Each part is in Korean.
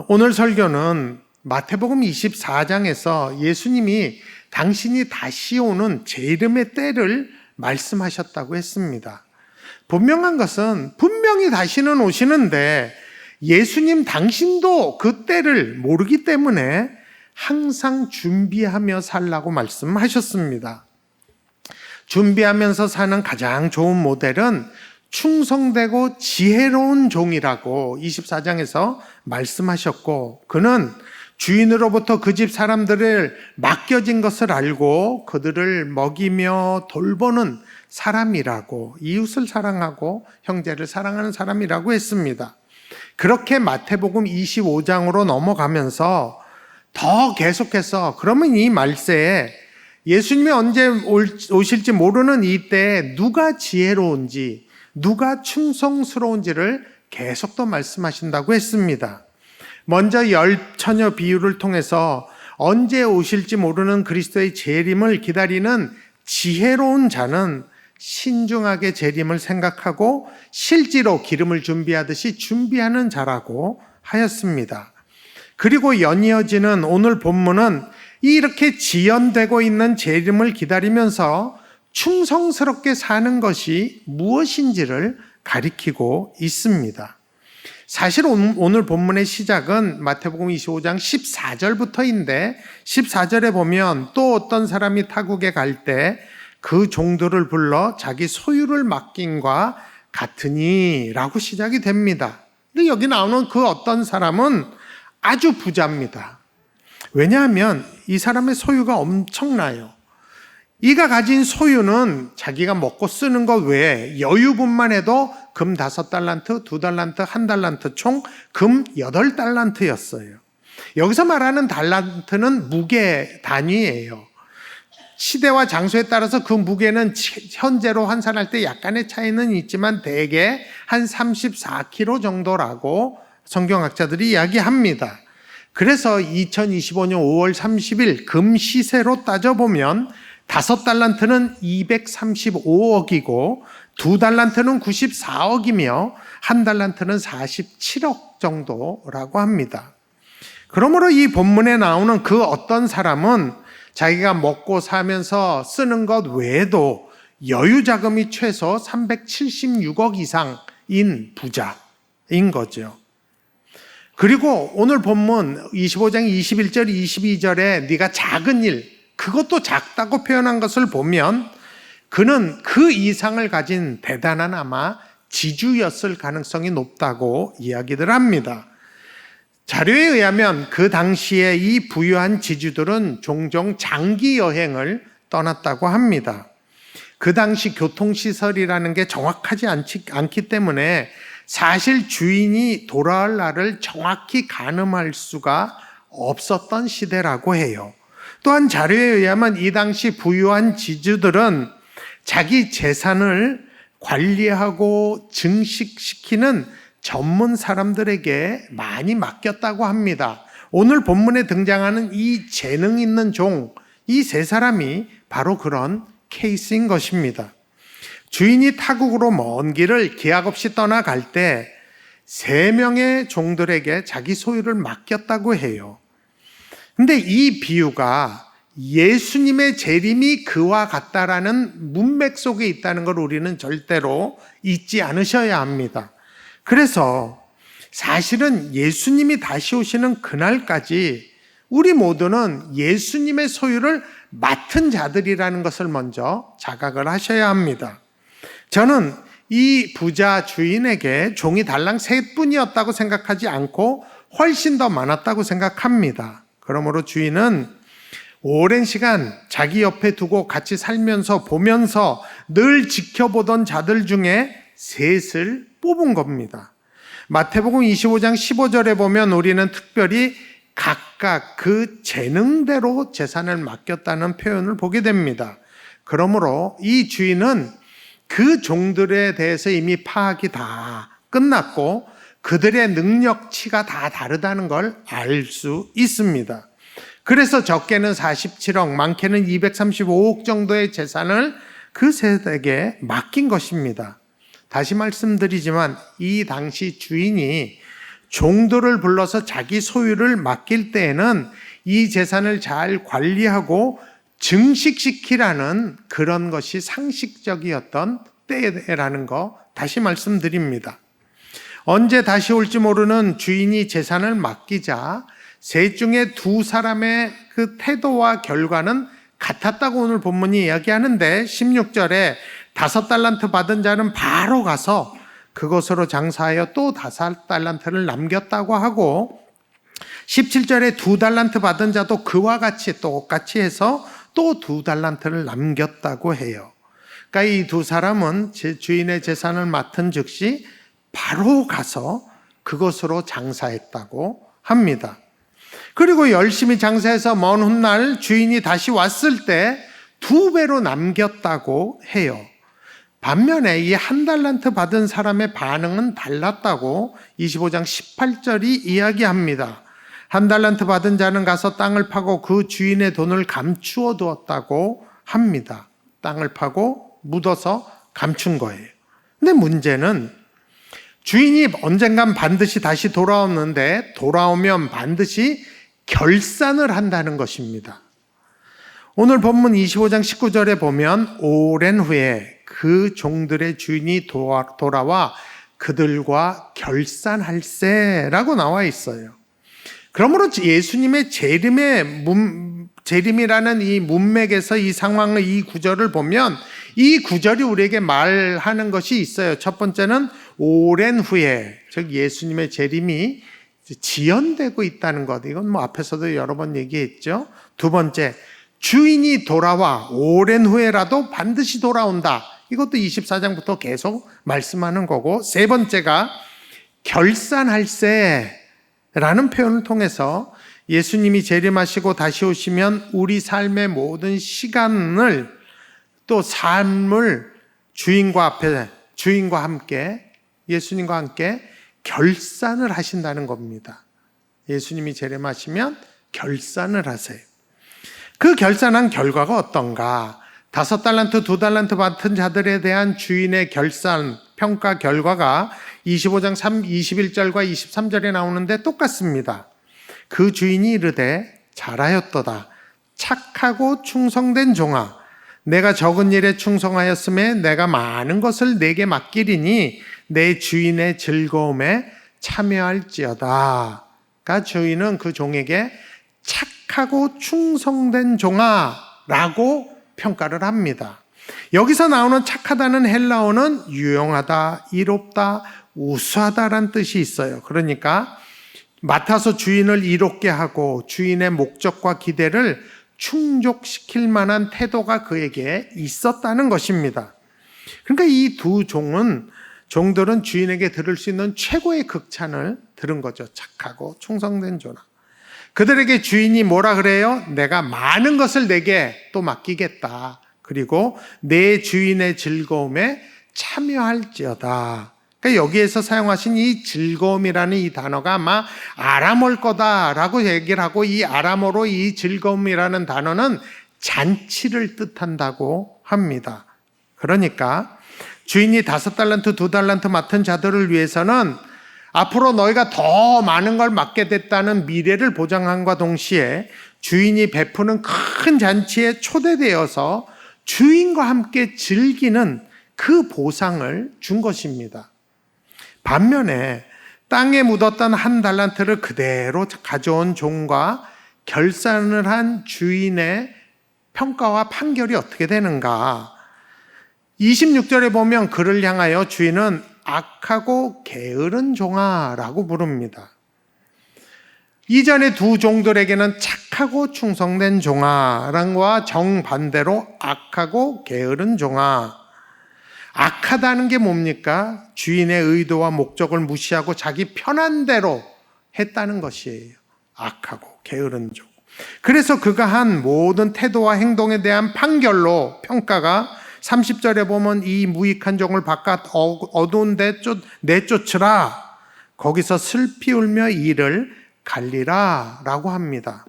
오늘 설교는 마태복음 24장에서 예수님이 당신이 다시 오는 제 이름의 때를 말씀하셨다고 했습니다. 분명한 것은 분명히 다시는 오시는데 예수님 당신도 그 때를 모르기 때문에 항상 준비하며 살라고 말씀하셨습니다. 준비하면서 사는 가장 좋은 모델은 충성되고 지혜로운 종이라고 24장에서 말씀하셨고, 그는 주인으로부터 그 집 사람들을 맡겨진 것을 알고 그들을 먹이며 돌보는 사람이라고, 이웃을 사랑하고 형제를 사랑하는 사람이라고 했습니다. 그렇게 마태복음 25장으로 넘어가면서 더 계속해서 그러면 이 말세에 예수님이 언제 오실지 모르는 이때에 누가 지혜로운지, 누가 충성스러운지를 계속 더 말씀하신다고 했습니다. 먼저 열 처녀 비유를 통해서 언제 오실지 모르는 그리스도의 재림을 기다리는 지혜로운 자는 신중하게 재림을 생각하고 실제로 기름을 준비하듯이 준비하는 자라고 하였습니다. 그리고 연이어지는 오늘 본문은 이렇게 지연되고 있는 재림을 기다리면서 충성스럽게 사는 것이 무엇인지를 가리키고 있습니다. 사실 오늘 본문의 시작은 마태복음 25장 14절부터인데 14절에 보면 또 어떤 사람이 타국에 갈 때 그 종들을 불러 자기 소유를 맡긴과 같으니 라고 시작이 됩니다. 근데 여기 나오는 그 어떤 사람은 아주 부자입니다. 왜냐하면 이 사람의 소유가 엄청나요. 이가 가진 소유는 자기가 먹고 쓰는 것 외에 여유분만 해도 금 5달란트, 2달란트, 1달란트 총 금 8달란트였어요. 여기서 말하는 달란트는 무게 단위예요. 시대와 장소에 따라서 그 무게는 현재로 환산할 때 약간의 차이는 있지만 대개 한 34kg 정도라고 성경학자들이 이야기합니다. 그래서 2025년 5월 30일 금 시세로 따져보면 5달란트는 235억이고 2달란트는 94억이며 1달란트는 47억 정도라고 합니다. 그러므로 이 본문에 나오는 그 어떤 사람은 자기가 먹고 사면서 쓰는 것 외에도 여유 자금이 최소 376억 이상인 부자인 거죠. 그리고 오늘 본문 25장 21절 22절에 네가 작은 일, 그것도 작다고 표현한 것을 보면 그는 그 이상을 가진 대단한 아마 지주였을 가능성이 높다고 이야기들 합니다. 자료에 의하면 그 당시에 이 부유한 지주들은 종종 장기 여행을 떠났다고 합니다. 그 당시 교통시설이라는 게 정확하지 않기 때문에 사실 주인이 돌아올 날을 정확히 가늠할 수가 없었던 시대라고 해요. 또한 자료에 의하면 이 당시 부유한 지주들은 자기 재산을 관리하고 증식시키는 전문 사람들에게 많이 맡겼다고 합니다. 오늘 본문에 등장하는 이 재능 있는 종, 이 세 사람이 바로 그런 케이스인 것입니다. 주인이 타국으로 먼 길을 기약 없이 떠나갈 때 3명의 종들에게 자기 소유를 맡겼다고 해요. 근데 이 비유가 예수님의 재림이 그와 같다라는 문맥 속에 있다는 걸 우리는 절대로 잊지 않으셔야 합니다. 그래서 사실은 예수님이 다시 오시는 그날까지 우리 모두는 예수님의 소유를 맡은 자들이라는 것을 먼저 자각을 하셔야 합니다. 저는 이 부자 주인에게 종이 달랑 3뿐이었다고 생각하지 않고 훨씬 더 많았다고 생각합니다. 그러므로 주인은 오랜 시간 자기 옆에 두고 같이 살면서 보면서 늘 지켜보던 자들 중에 셋을 뽑은 겁니다. 마태복음 25장 15절에 보면 우리는 특별히 각각 그 재능대로 재산을 맡겼다는 표현을 보게 됩니다. 그러므로 이 주인은 그 종들에 대해서 이미 파악이 다 끝났고 그들의 능력치가 다 다르다는 걸 알 수 있습니다. 그래서 적게는 47억, 많게는 235억 정도의 재산을 그 셋에게 맡긴 것입니다. 다시 말씀드리지만 이 당시 주인이 종들을 불러서 자기 소유를 맡길 때에는 이 재산을 잘 관리하고 증식시키라는 그런 것이 상식적이었던 때라는 거 다시 말씀드립니다. 언제 다시 올지 모르는 주인이 재산을 맡기자 셋 중에 두 사람의 그 태도와 결과는 같았다고 오늘 본문이 이야기하는데 16절에 5달란트 받은 자는 바로 가서 그것으로 장사하여 또 5달란트를 남겼다고 하고 17절에 2달란트 받은 자도 그와 같이 똑같이 해서 또 2달란트를 남겼다고 해요. 그러니까 이 두 사람은 주인의 재산을 맡은 즉시 바로 가서 그것으로 장사했다고 합니다. 그리고 열심히 장사해서 먼 훗날 주인이 다시 왔을 때 2배로 남겼다고 해요. 반면에 이 1달란트 받은 사람의 반응은 달랐다고 25장 18절이 이야기합니다. 1달란트 받은 자는 가서 땅을 파고 그 주인의 돈을 감추어 두었다고 합니다. 땅을 파고 묻어서 감춘 거예요. 근데 문제는 주인이 언젠간 반드시 다시 돌아오는데 돌아오면 반드시 결산을 한다는 것입니다. 오늘 본문 25장 19절에 보면 오랜 후에 그 종들의 주인이 돌아와 그들과 결산할세라고 나와 있어요. 그러므로 예수님의 재림이라는 이 문맥에서 이 상황의 이 구절을 보면 이 구절이 우리에게 말하는 것이 있어요. 첫 번째는 오랜 후에, 즉 예수님의 재림이 지연되고 있다는 것. 이건 뭐 앞에서도 여러 번 얘기했죠. 두 번째, 주인이 돌아와 오랜 후에라도 반드시 돌아온다. 이것도 24장부터 계속 말씀하는 거고, 세 번째가 결산할세라는 표현을 통해서 예수님이 재림하시고 다시 오시면 우리 삶의 모든 시간을 또 삶을 주인과 함께 예수님과 함께 결산을 하신다는 겁니다. 예수님이 재림하시면 결산을 하세요. 그 결산한 결과가 어떤가? 5달란트, 2달란트 받은 자들에 대한 주인의 결산, 평가 결과가 25장 21절과 23절에 나오는데 똑같습니다. 그 주인이 이르되 잘하였도다. 착하고 충성된 종아. 내가 적은 일에 충성하였음에 내가 많은 것을 내게 맡기리니 내 주인의 즐거움에 참여할지어다. 그러니까 주인은 그 종에게 착하고 충성된 종아라고 평가를 합니다. 여기서 나오는 착하다는 헬라어는 유용하다, 이롭다, 우수하다라는 뜻이 있어요. 그러니까 맡아서 주인을 이롭게 하고 주인의 목적과 기대를 충족시킬 만한 태도가 그에게 있었다는 것입니다. 그러니까 이 두 종들은 주인에게 들을 수 있는 최고의 극찬을 들은 거죠. 착하고 충성된 종아. 그들에게 주인이 뭐라 그래요? 내가 많은 것을 내게 또 맡기겠다. 그리고 내 주인의 즐거움에 참여할지어다. 그러니까 여기에서 사용하신 이 즐거움이라는 이 단어가 아마 아람어일 거다라고 얘기를 하고, 이 아람어로 이 즐거움이라는 단어는 잔치를 뜻한다고 합니다. 그러니까 주인이 5달란트, 2달란트 맡은 자들을 위해서는 앞으로 너희가 더 많은 걸 맡게 됐다는 미래를 보장함과 동시에 주인이 베푸는 큰 잔치에 초대되어서 주인과 함께 즐기는 그 보상을 준 것입니다. 반면에 땅에 묻었던 1달란트를 그대로 가져온 종과 결산을 한 주인의 평가와 판결이 어떻게 되는가? 26절에 보면 그를 향하여 주인은 악하고 게으른 종아라고 부릅니다. 이전의 두 종들에게는 착하고 충성된 종아랑과 정반대로 악하고 게으른 종아. 악하다는 게 뭡니까? 주인의 의도와 목적을 무시하고 자기 편한 대로 했다는 것이에요. 악하고 게으른 종. 그래서 그가 한 모든 태도와 행동에 대한 판결로 평가가 30절에 보면 이 무익한 종을 바깥 어두운 데 내쫓으라. 거기서 슬피 울며 이를 갈리라 라고 합니다.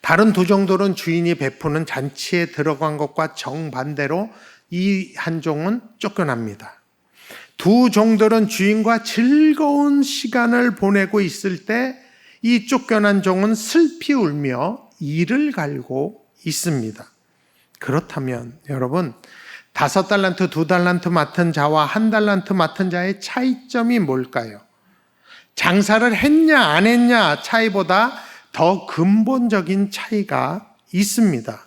다른 두 종들은 주인이 베푸는 잔치에 들어간 것과 정반대로 이 한 종은 쫓겨납니다. 두 종들은 주인과 즐거운 시간을 보내고 있을 때 이 쫓겨난 종은 슬피 울며 이를 갈고 있습니다. 그렇다면 여러분, 5달란트, 2달란트 맡은 자와 1달란트 맡은 자의 차이점이 뭘까요? 장사를 했냐 안 했냐 차이보다 더 근본적인 차이가 있습니다.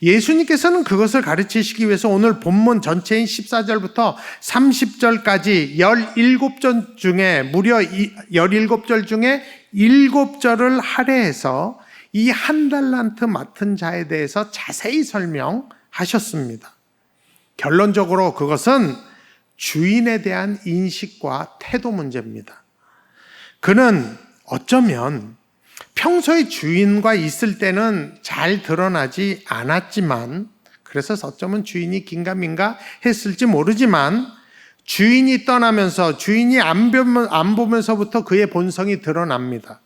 예수님께서는 그것을 가르치시기 위해서 오늘 본문 전체인 14절부터 30절까지 17절 중에 무려 17절 중에 7절을 할애해서 이 1달란트 맡은 자에 대해서 자세히 설명하셨습니다. 결론적으로 그것은 주인에 대한 인식과 태도 문제입니다. 그는 어쩌면 평소에 주인과 있을 때는 잘 드러나지 않았지만, 그래서 어쩌면 주인이 긴가민가 했을지 모르지만, 주인이 떠나면서 주인이 안 보면서부터 그의 본성이 드러납니다.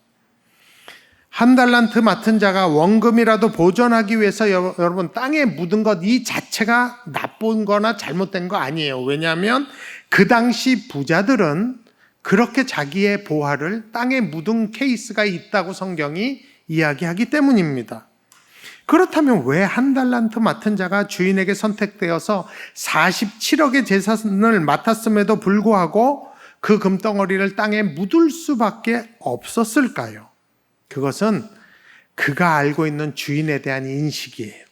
1달란트 맡은 자가 원금이라도 보존하기 위해서 여러분 땅에 묻은 것 이 자체가 나쁜 거나 잘못된 거 아니에요. 왜냐하면 그 당시 부자들은 그렇게 자기의 보화를 땅에 묻은 케이스가 있다고 성경이 이야기하기 때문입니다. 그렇다면 왜 1달란트 맡은 자가 주인에게 선택되어서 47억의 재산을 맡았음에도 불구하고 그 금덩어리를 땅에 묻을 수밖에 없었을까요? 그것은 그가 알고 있는 주인에 대한 인식이에요.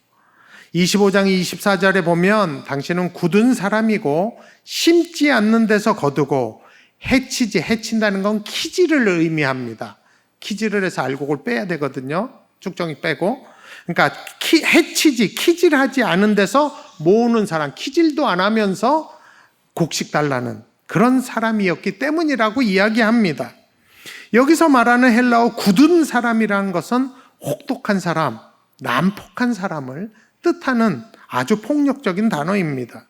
25장 24절에 보면 당신은 굳은 사람이고 심지 않는 데서 거두고 해친다는 건 키질을 의미합니다. 키질을 해서 알곡을 빼야 되거든요. 쭉정이 빼고. 그러니까 키질하지 않은 데서 모으는 사람, 키질도 안 하면서 곡식 달라는 그런 사람이었기 때문이라고 이야기합니다. 여기서 말하는 헬라어 굳은 사람이라는 것은 혹독한 사람, 난폭한 사람을 뜻하는 아주 폭력적인 단어입니다.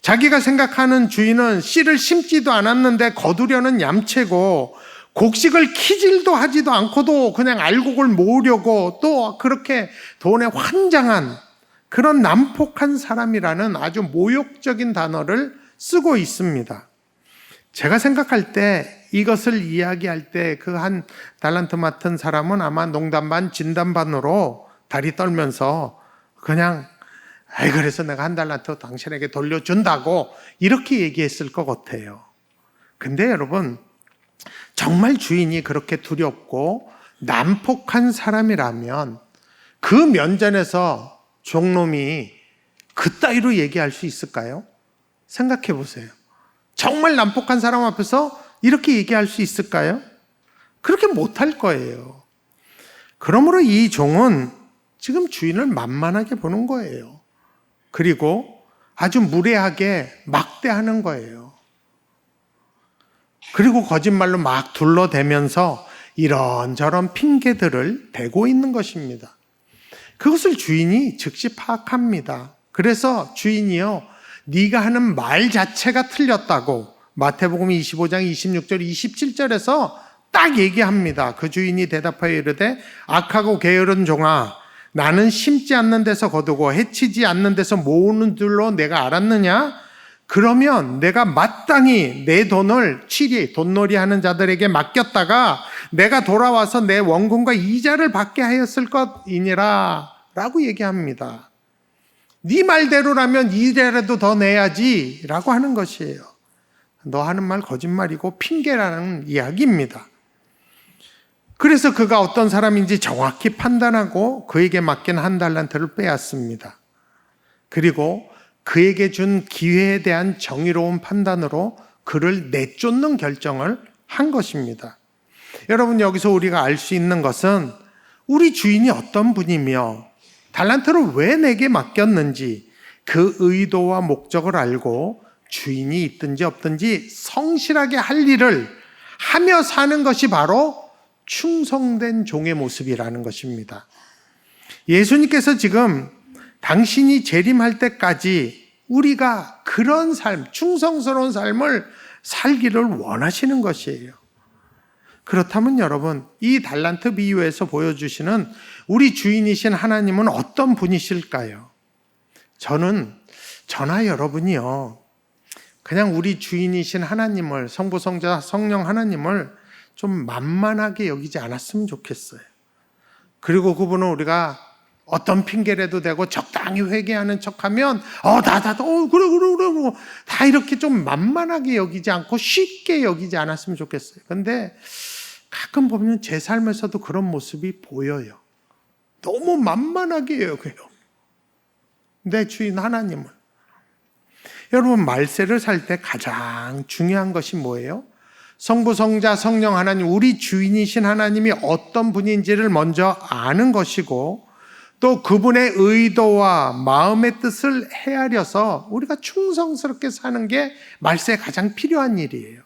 자기가 생각하는 주인은 씨를 심지도 않았는데 거두려는 얌체고, 곡식을 키질도 하지도 않고도 그냥 알곡을 모으려고 또 그렇게 돈에 환장한 그런 난폭한 사람이라는 아주 모욕적인 단어를 쓰고 있습니다. 제가 생각할 때 이것을 이야기할 때 그 1달란트 맡은 사람은 아마 농담 반 진담 반으로 다리 떨면서 그냥 그래서 내가 1달란트 당신에게 돌려준다고 이렇게 얘기했을 것 같아요. 근데 여러분, 정말 주인이 그렇게 두렵고 난폭한 사람이라면 그 면전에서 종놈이 그따위로 얘기할 수 있을까요? 생각해 보세요. 정말 난폭한 사람 앞에서 이렇게 얘기할 수 있을까요? 그렇게 못할 거예요. 그러므로 이 종은 지금 주인을 만만하게 보는 거예요. 그리고 아주 무례하게 막대하는 거예요. 그리고 거짓말로 막 둘러대면서 이런저런 핑계들을 대고 있는 것입니다. 그것을 주인이 즉시 파악합니다. 그래서 주인이요, 네가 하는 말 자체가 틀렸다고 마태복음 25장 26절 27절에서 딱 얘기합니다. 그 주인이 대답하여 이르되 악하고 게으른 종아, 나는 심지 않는 데서 거두고 해치지 않는 데서 모으는 줄로 내가 알았느냐? 그러면 내가 마땅히 내 돈을 돈놀이 하는 자들에게 맡겼다가 내가 돌아와서 내 원금과 이자를 받게 하였을 것이니라 라고 얘기합니다. 네 말대로라면 이자라도 더 내야지 라고 하는 것이에요. 너 하는 말 거짓말이고 핑계라는 이야기입니다. 그래서 그가 어떤 사람인지 정확히 판단하고 그에게 맡긴 1달란트를 빼앗습니다. 그리고 그에게 준 기회에 대한 정의로운 판단으로 그를 내쫓는 결정을 한 것입니다. 여러분, 여기서 우리가 알 수 있는 것은 우리 주인이 어떤 분이며 달란트를 왜 내게 맡겼는지 그 의도와 목적을 알고 주인이 있든지 없든지 성실하게 할 일을 하며 사는 것이 바로 충성된 종의 모습이라는 것입니다. 예수님께서 지금 당신이 재림할 때까지 우리가 그런 삶, 충성스러운 삶을 살기를 원하시는 것이에요. 그렇다면 여러분, 이 달란트 비유에서 보여주시는 우리 주인이신 하나님은 어떤 분이실까요? 저나 여러분이요, 그냥 우리 주인이신 하나님을, 성부, 성자, 성령 하나님을 좀 만만하게 여기지 않았으면 좋겠어요. 그리고 그분은 우리가 어떤 핑계라도 대고 적당히 회개하는 척하면 그래 다 이렇게 좀 만만하게 여기지 않고 쉽게 여기지 않았으면 좋겠어요. 근데 가끔 보면 제 삶에서도 그런 모습이 보여요. 너무 만만하게 여겨요, 내 주인 하나님을. 여러분, 말세를 살 때 가장 중요한 것이 뭐예요? 성부, 성자, 성령 하나님, 우리 주인이신 하나님이 어떤 분인지를 먼저 아는 것이고, 또 그분의 의도와 마음의 뜻을 헤아려서 우리가 충성스럽게 사는 게 말세에 가장 필요한 일이에요.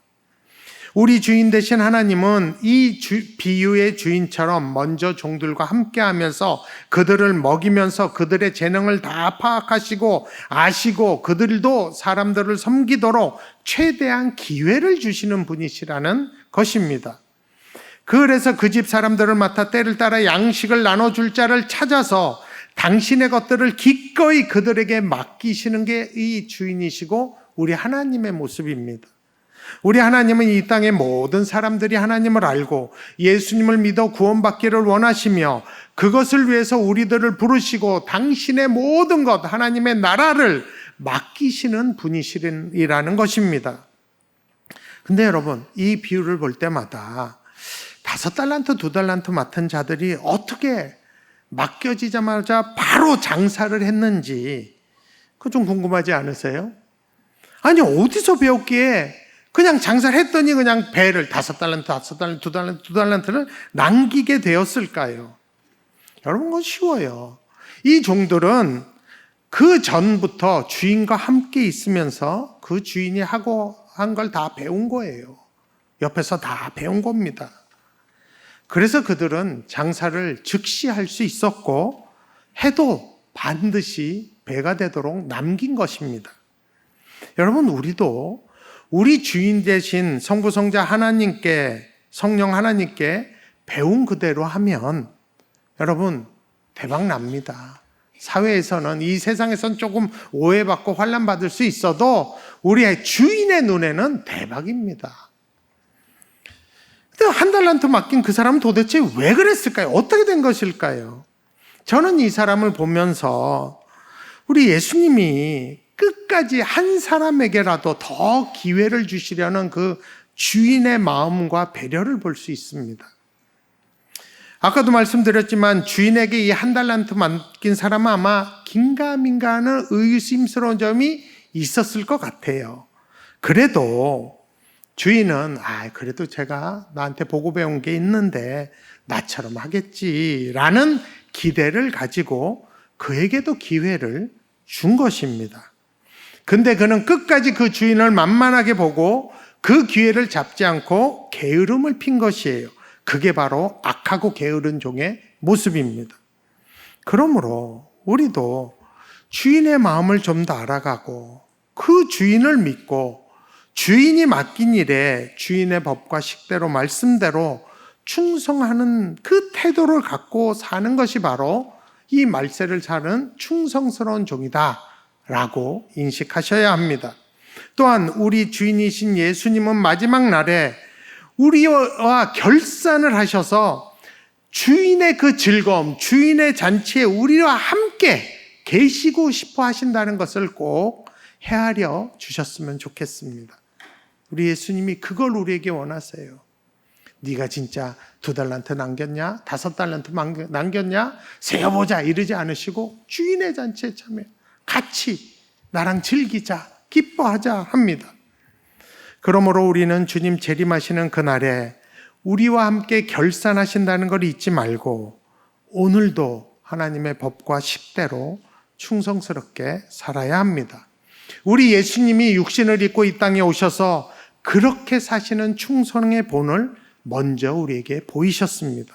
우리 주인 되신 하나님은 이 비유의 주인처럼 먼저 종들과 함께하면서 그들을 먹이면서 그들의 재능을 다 파악하시고 아시고 그들도 사람들을 섬기도록 최대한 기회를 주시는 분이시라는 것입니다. 그래서 그 집 사람들을 맡아 때를 따라 양식을 나눠줄 자를 찾아서 당신의 것들을 기꺼이 그들에게 맡기시는 게 이 주인이시고 우리 하나님의 모습입니다. 우리 하나님은 이 땅의 모든 사람들이 하나님을 알고 예수님을 믿어 구원받기를 원하시며 그것을 위해서 우리들을 부르시고 당신의 모든 것, 하나님의 나라를 맡기시는 분이시라는 것입니다. 근데 여러분, 이 비유를 볼 때마다 5달란트, 2달란트 맡은 자들이 어떻게 맡겨지자마자 바로 장사를 했는지 그거 좀 궁금하지 않으세요? 아니, 어디서 배웠기에 그냥 장사를 했더니 그냥 배를 5달란트, 5달란트, 2달란트, 2달란트를 남기게 되었을까요? 여러분, 그건 쉬워요. 이 종들은 그 전부터 주인과 함께 있으면서 그 주인이 하고 한 걸 다 배운 거예요. 옆에서 다 배운 겁니다. 그래서 그들은 장사를 즉시 할 수 있었고 해도 반드시 배가 되도록 남긴 것입니다. 여러분, 우리도 우리 주인 되신 성부, 성자 하나님께, 성령 하나님께 배운 그대로 하면 여러분 대박 납니다. 사회에서는, 이 세상에서는 조금 오해받고 환난받을 수 있어도 우리의 주인의 눈에는 대박입니다. 1달란트 맡긴 그 사람은 도대체 왜 그랬을까요? 어떻게 된 것일까요? 저는 이 사람을 보면서 우리 예수님이 끝까지 한 사람에게라도 더 기회를 주시려는 그 주인의 마음과 배려를 볼 수 있습니다. 아까도 말씀드렸지만 주인에게 이 1달란트 맡긴 사람은 아마 긴가민가하는 의심스러운 점이 있었을 것 같아요. 그래도 주인은 그래도 제가 나한테 보고 배운 게 있는데 나처럼 하겠지라는 기대를 가지고 그에게도 기회를 준 것입니다. 근데 그는 끝까지 그 주인을 만만하게 보고 그 기회를 잡지 않고 게으름을 핀 것이에요. 그게 바로 악하고 게으른 종의 모습입니다. 그러므로 우리도 주인의 마음을 좀 더 알아가고 그 주인을 믿고 주인이 맡긴 일에 주인의 법과 식대로 말씀대로 충성하는 그 태도를 갖고 사는 것이 바로 이 말세를 사는 충성스러운 종이다 라고 인식하셔야 합니다. 또한 우리 주인이신 예수님은 마지막 날에 우리와 결산을 하셔서 주인의 그 즐거움, 주인의 잔치에 우리와 함께 계시고 싶어 하신다는 것을 꼭 헤아려 주셨으면 좋겠습니다. 우리 예수님이 그걸 우리에게 원하세요. 네가 진짜 2달란트 남겼냐? 5달란트 남겼냐? 세어보자 이러지 않으시고 주인의 잔치에 참여, 같이 나랑 즐기자, 기뻐하자 합니다. 그러므로 우리는 주님 재림하시는 그날에 우리와 함께 결산하신다는 걸 잊지 말고 오늘도 하나님의 법과 식대로 충성스럽게 살아야 합니다. 우리 예수님이 육신을 입고 이 땅에 오셔서 그렇게 사시는 충성의 본을 먼저 우리에게 보이셨습니다.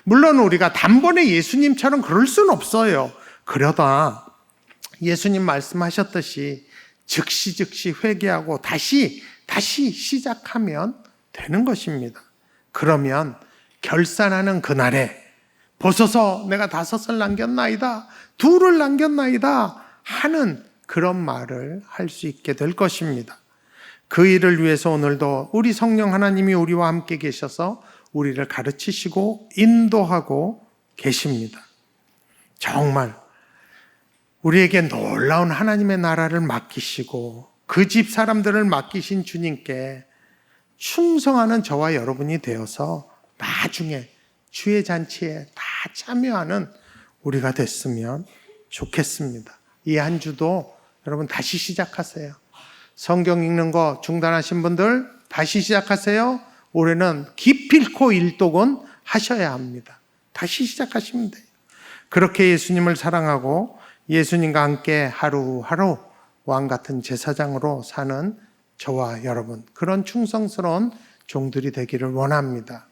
물론 우리가 단번에 예수님처럼 그럴 수는 없어요. 그러다 예수님 말씀하셨듯이 즉시 회개하고 다시 시작하면 되는 것입니다. 그러면 결산하는 그날에 보소서 내가 5을 남겼나이다, 2를 남겼나이다 하는 그런 말을 할 수 있게 될 것입니다. 그 일을 위해서 오늘도 우리 성령 하나님이 우리와 함께 계셔서 우리를 가르치시고 인도하고 계십니다. 정말 우리에게 놀라운 하나님의 나라를 맡기시고 그 집 사람들을 맡기신 주님께 충성하는 저와 여러분이 되어서 나중에 주의 잔치에 다 참여하는 우리가 됐으면 좋겠습니다. 이 한 주도 여러분 다시 시작하세요. 성경 읽는 거 중단하신 분들 다시 시작하세요. 올해는 기필코 일독은 하셔야 합니다. 다시 시작하시면 돼요. 그렇게 예수님을 사랑하고 예수님과 함께 하루하루 왕같은 제사장으로 사는 저와 여러분, 그런 충성스러운 종들이 되기를 원합니다.